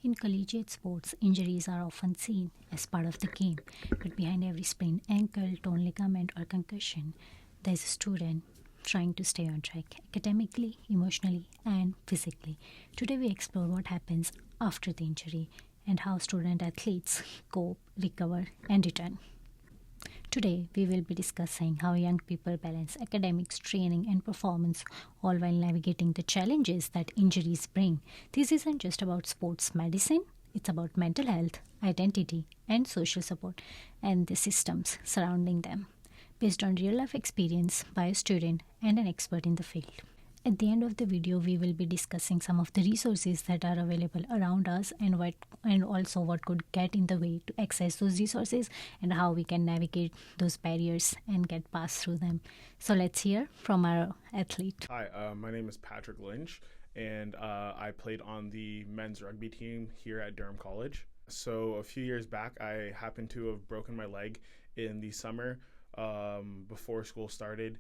In collegiate sports, injuries are often seen as part of the game, but behind every sprained ankle, torn ligament, or concussion, there's a student trying to stay on track academically, emotionally, and physically. Today, we explore what happens after the injury and how student athletes cope, recover, and return. Today, we will be discussing how young people balance academics, training, and performance, all while navigating the challenges that injuries bring. This isn't just about sports medicine, it's about mental health, identity, and social support, and the systems surrounding them, based on real life experience by a student and an expert in the field. At the end of the video, we will be discussing some of the resources that are available around us and also what could get in the way to access those resources and how we can navigate those barriers and get past through them. So let's hear from our athlete. Hi, my name is Patrick Lynch, and I played on the men's rugby team here at Durham College. So a few years back, I happened to have broken my leg in the summer before school started.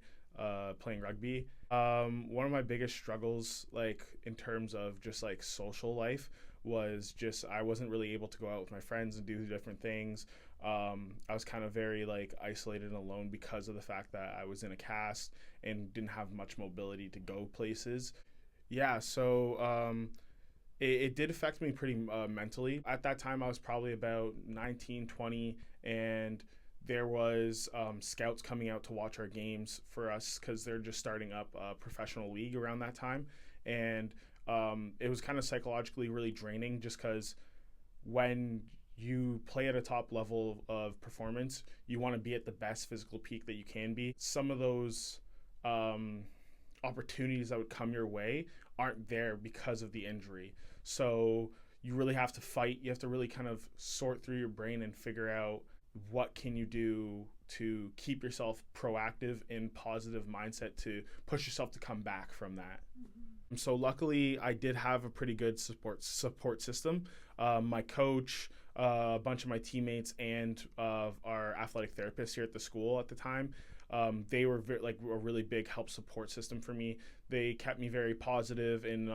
Playing rugby. One of my biggest struggles, like in terms of just like social life, was just I wasn't really able to go out with my friends and do different things. I was kind of very like isolated and alone because of the fact that I was in a cast and didn't have much mobility to go places. Yeah, so it did affect me pretty mentally. At that time, I was probably about 19, 20, and there was scouts coming out to watch our games for us because they're just starting up a professional league around that time. And it was kind of psychologically really draining just because when you play at a top level of performance, you want to be at the best physical peak that you can be. Some of those opportunities that would come your way aren't there because of the injury. So you really have to fight. You have to really kind of sort through your brain and figure out what can you do to keep yourself proactive and positive mindset to push yourself to come back from that. So luckily, I did have a pretty good support system. My coach, a bunch of my teammates, and our athletic therapist here at the school at the time, they were like a really big help support system for me. They kept me very positive and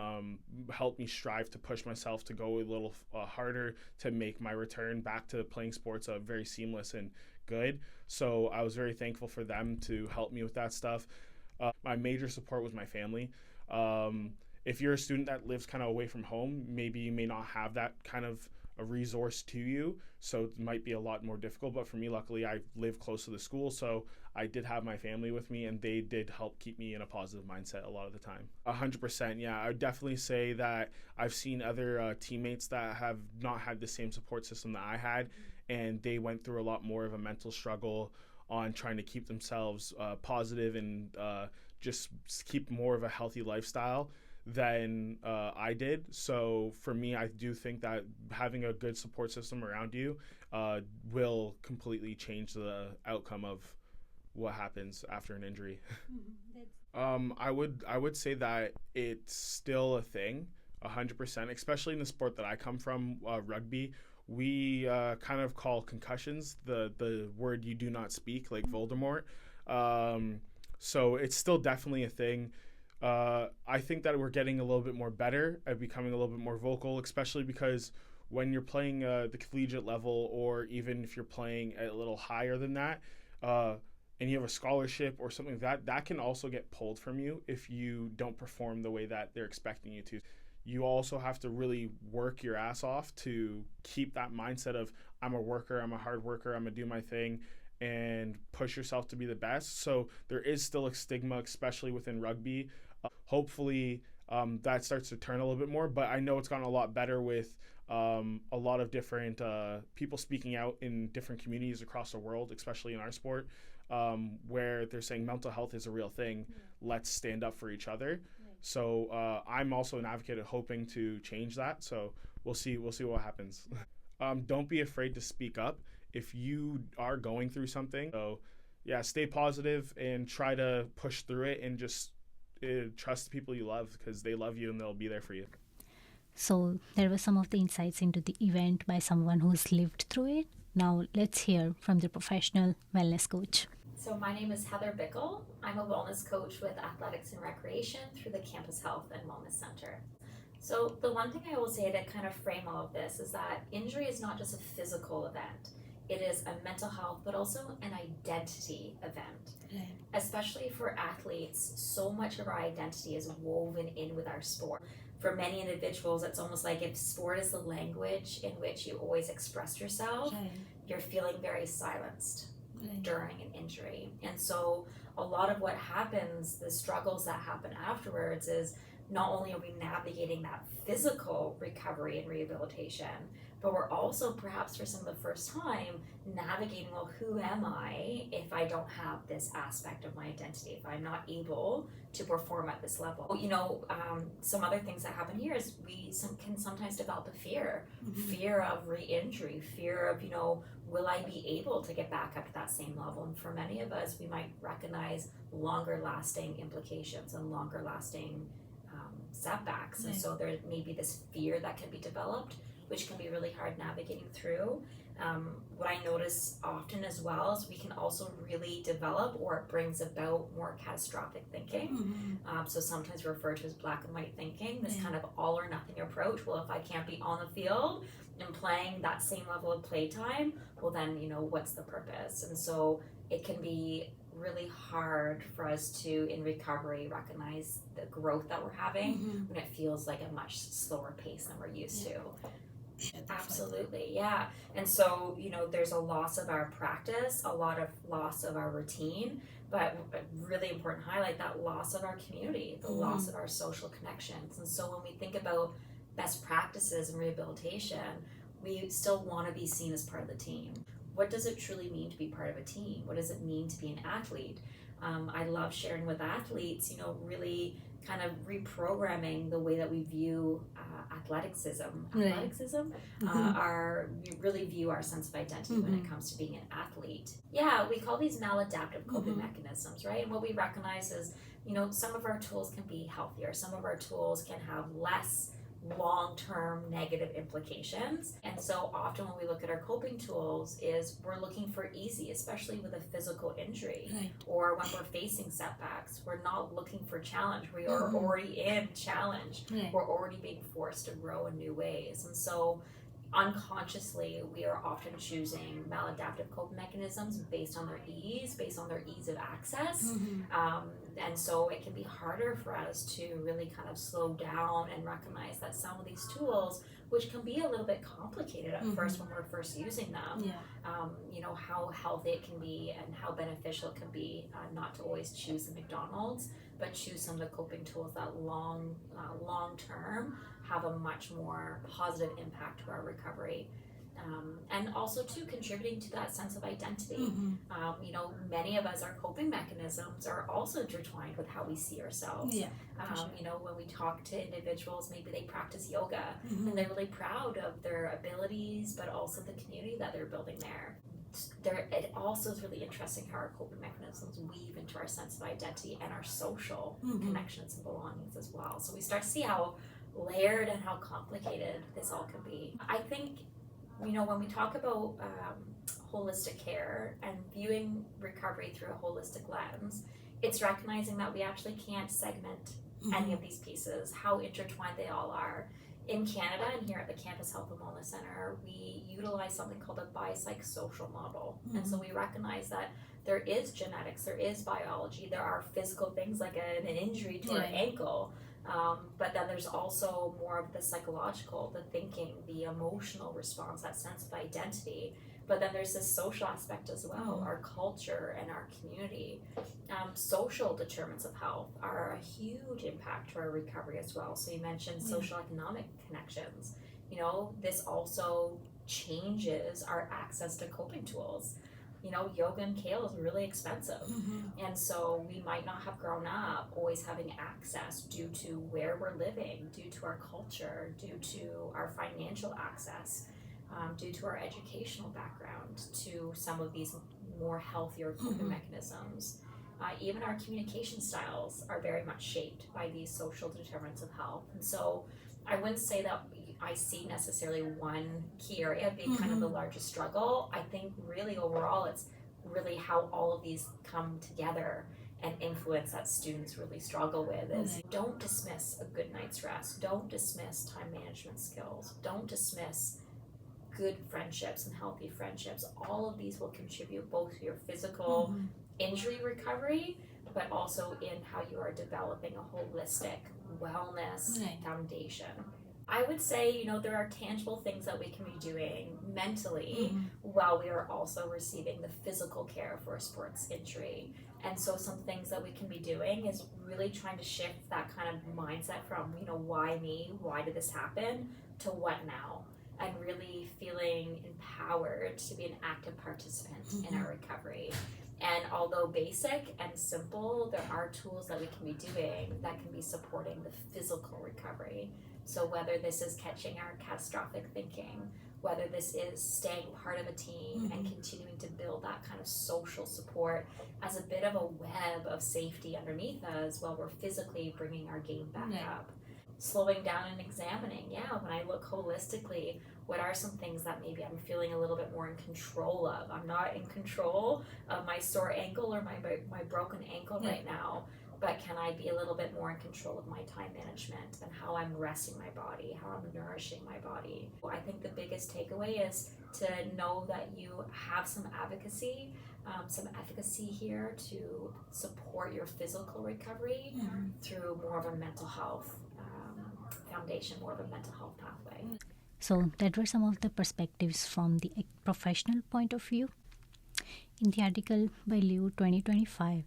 helped me strive to push myself to go a little harder to make my return back to playing sports very seamless and good. So I was very thankful for them to help me with that stuff. My major support was my family. If you're a student that lives kind of away from home, maybe you may not have that kind of a resource to you, so it might be a lot more difficult. But for me, luckily, I live close to the school, so I did have my family with me, and they did help keep me in a positive mindset a lot of the time. 100%, yeah. I would definitely say that I've seen other teammates that have not had the same support system that I had, and they went through a lot more of a mental struggle on trying to keep themselves positive and just keep more of a healthy lifestyle than I did. So for me, I do think that having a good support system around you will completely change the outcome of what happens after an injury. I would say that it's still a thing, 100%, especially in the sport that I come from, rugby. We kind of call concussions the word you do not speak, like Voldemort. So it's still definitely a thing. I think that we're getting a little bit more better at becoming a little bit more vocal, especially because when you're playing the collegiate level, or even if you're playing a little higher than that, and you have a scholarship or something like that, that can also get pulled from you if you don't perform the way that they're expecting you to. You also have to really work your ass off to keep that mindset of I'm a worker, I'm a hard worker, I'm gonna do my thing, and push yourself to be the best. So there is still a stigma, especially within rugby. Hopefully that starts to turn a little bit more, but I know it's gotten a lot better with a lot of different people speaking out in different communities across the world, especially in our sport, where they're saying mental health is a real thing. Yeah. Let's stand up for each other. Right. So I'm also an advocate of hoping to change that. So we'll see what happens. Don't be afraid to speak up if you are going through something. So yeah, stay positive and try to push through it, and just trust the people you love, because they love you and they'll be there for you. So there were some of the insights into the event by someone who's lived through it. Now let's hear from the professional wellness coach. So my name is Heather Bickle. I'm a wellness coach with Athletics and Recreation through the Campus Health and Wellness Center. So the one thing I will say to kind of frame all of this is that injury is not just a physical event. It is a mental health, but also an identity event. Right. Especially for athletes, so much of our identity is woven in with our sport. For many individuals, it's almost like if sport is the language in which you always express yourself, Right. you're feeling very silenced Right. during an injury. And so a lot of what happens, the struggles that happen afterwards, is not only are we navigating that physical recovery and rehabilitation, but we're also perhaps for some of the first time navigating, well, who am I if I don't have this aspect of my identity, if I'm not able to perform at this level? Some other things that happen here is we can sometimes develop a fear of re-injury, fear of, will I be able to get back up to that same level? And for many of us, we might recognize longer lasting implications and longer lasting setbacks. And so there may be this fear that can be developed, which can be really hard navigating through. What I notice often as well is we can also really develop, or it brings about, more catastrophic thinking. So sometimes referred to as black and white thinking, this kind of all or nothing approach. Well, if I can't be on the field and playing that same level of playtime, well then, what's the purpose? And so it can be really hard for us to, in recovery, recognize the growth that we're having when it feels like a much slower pace than we're used to. Absolutely, yeah. And so, there's a loss of our practice, a lot of loss of our routine, but a really important highlight, that loss of our community, the loss of our social connections. And so when we think about best practices in rehabilitation, we still want to be seen as part of the team. What does it truly mean to be part of a team? What does it mean to be an athlete? I love sharing with athletes, really kind of reprogramming the way that we view athleticism. Right. We really view our sense of identity when it comes to being an athlete. Yeah, we call these maladaptive coping mechanisms, right? And what we recognize is, some of our tools can be healthier. Some of our tools can have less long-term negative implications. And so often when we look at our coping tools is we're looking for easy, especially with a physical injury, or when we're facing setbacks. We're not looking for challenge. We are already in challenge. We're already being forced to grow in new ways. And so unconsciously, we are often choosing maladaptive coping mechanisms based on their ease of access. And so it can be harder for us to really kind of slow down and recognize that some of these tools, which can be a little bit complicated at first when we're first using them, how healthy it can be and how beneficial it can be, not to always choose the McDonald's, but choose some of the coping tools that long term have a much more positive impact to our recovery. And also too contributing to that sense of identity. Many of us, our coping mechanisms are also intertwined with how we see ourselves. When we talk to individuals, maybe they practice yoga and they're really proud of their abilities, but also the community that they're building there. It also is really interesting how our coping mechanisms weave into our sense of identity and our social connections and belongings as well. So we start to see how layered and how complicated this all can be. I think, when we talk about holistic care and viewing recovery through a holistic lens, it's recognizing that we actually can't segment any of these pieces, how intertwined they all are. In Canada and here at the Campus Health and Wellness Center, we utilize something called a biopsychosocial model. And so we recognize that there is genetics, there is biology, there are physical things like an injury to our ankle, but then there's also more of the psychological, the thinking, the emotional response, that sense of identity. But then there's this social aspect as well, our culture and our community. Social determinants of health are a huge impact to our recovery as well. So you mentioned social economic connections. This also changes our access to coping tools. Yoga and kale is really expensive. And so we might not have grown up always having access due to where we're living, due to our culture, due to our financial access, due to our educational background, to some of these more healthier coping mechanisms. Even our communication styles are very much shaped by these social determinants of health. And so I wouldn't say that I see necessarily one key area being kind of the largest struggle. I think really overall it's really how all of these come together and influence that students really struggle with is don't dismiss a good night's rest, don't dismiss time management skills, don't dismiss good friendships and healthy friendships. All of these will contribute both to your physical injury recovery, but also in how you are developing a holistic wellness foundation. I would say, there are tangible things that we can be doing mentally while we are also receiving the physical care for a sports injury. And so some things that we can be doing is really trying to shift that kind of mindset from, why me? Why did this happen? To what now? And really feeling empowered to be an active participant in our recovery. And although basic and simple, there are tools that we can be doing that can be supporting the physical recovery. So whether this is catching our catastrophic thinking, whether this is staying part of a team and continuing to build that kind of social support as a bit of a web of safety underneath us while we're physically bringing our game back up. Slowing down and examining, when I look holistically, what are some things that maybe I'm feeling a little bit more in control of? I'm not in control of my sore ankle or my broken ankle right now, but can I be a little bit more in control of my time management and how I'm resting my body, how I'm nourishing my body? I think the biggest takeaway is to know that you have some advocacy, some efficacy here to support your physical recovery through more of a mental health foundation, more of a mental health pathway. So that were some of the perspectives from the professional point of view. In the article by Liu 2025,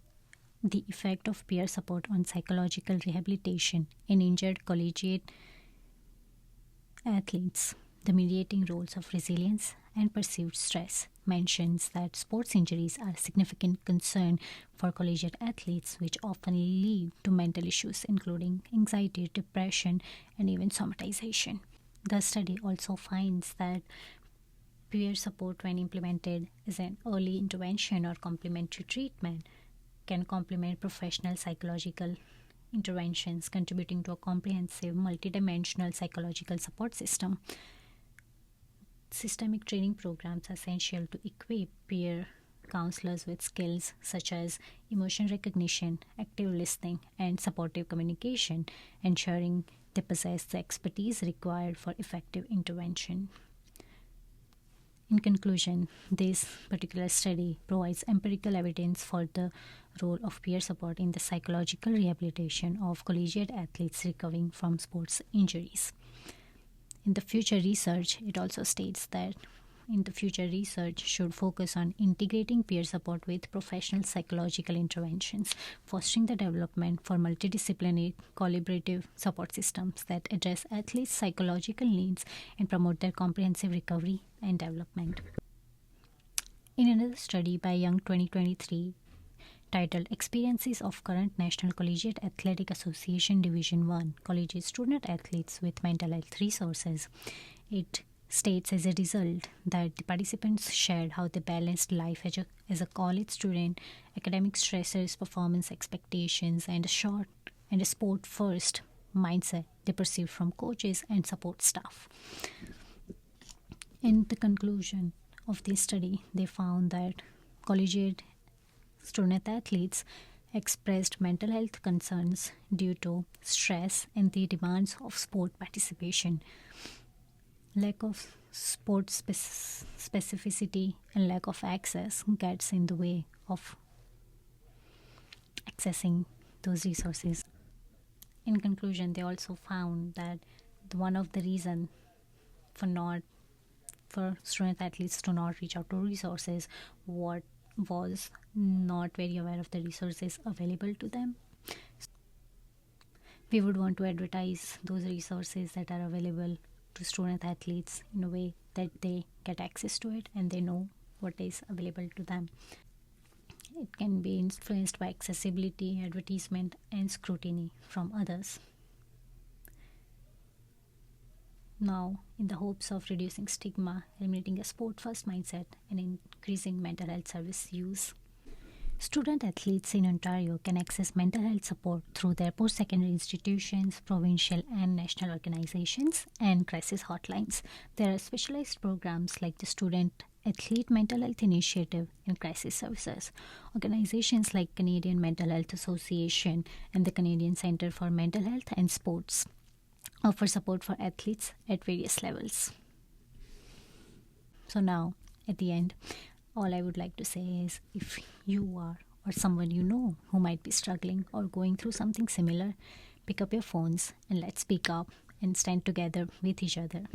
the effect of peer support on psychological rehabilitation in injured collegiate athletes, the mediating roles of resilience and perceived stress, mentions that sports injuries are a significant concern for collegiate athletes, which often lead to mental issues including anxiety, depression, and even somatization. The study also finds that peer support, when implemented as an early intervention or complementary treatment, can complement professional psychological interventions, contributing to a comprehensive, multidimensional psychological support system. Systemic training programs are essential to equip peer counselors with skills such as emotion recognition, active listening, and supportive communication, ensuring they possess the expertise required for effective intervention. In conclusion, this particular study provides empirical evidence for the role of peer support in the psychological rehabilitation of collegiate athletes recovering from sports injuries. In the future research, it also states that future research should focus on integrating peer support with professional psychological interventions, fostering the development for multidisciplinary collaborative support systems that address athletes' psychological needs and promote their comprehensive recovery and development. In another study by Young 2023, titled Experiences of Current National Collegiate Athletic Association Division 1 Collegiate Student Athletes with Mental Health Resources, it states as a result that the participants shared how they balanced life as a college student, academic stressors, performance expectations, and a sport-first mindset they perceived from coaches and support staff. In the conclusion of this study, they found that collegiate student athletes expressed mental health concerns due to stress and the demands of sport participation. Lack of sport specificity and lack of access gets in the way of accessing those resources. In conclusion, they also found that one of the reasons for student athletes to not reach out to resources was not very aware of the resources available to them. We would want to advertise those resources that are available to student athletes in a way that they get access to it and they know what is available to them. It can be influenced by accessibility, advertisement, and scrutiny from others. Now, in the hopes of reducing stigma, eliminating a sport-first mindset, and increasing mental health service use, student athletes in Ontario can access mental health support through their post-secondary institutions, provincial and national organizations, and crisis hotlines. There are specialized programs like the Student Athlete Mental Health Initiative and Crisis Services. Organizations like Canadian Mental Health Association and the Canadian Centre for Mental Health and Sports offer support for athletes at various levels. So now, at the end, all I would like to say is, if you are or someone you know who might be struggling or going through something similar, pick up your phones and let's speak up and stand together with each other.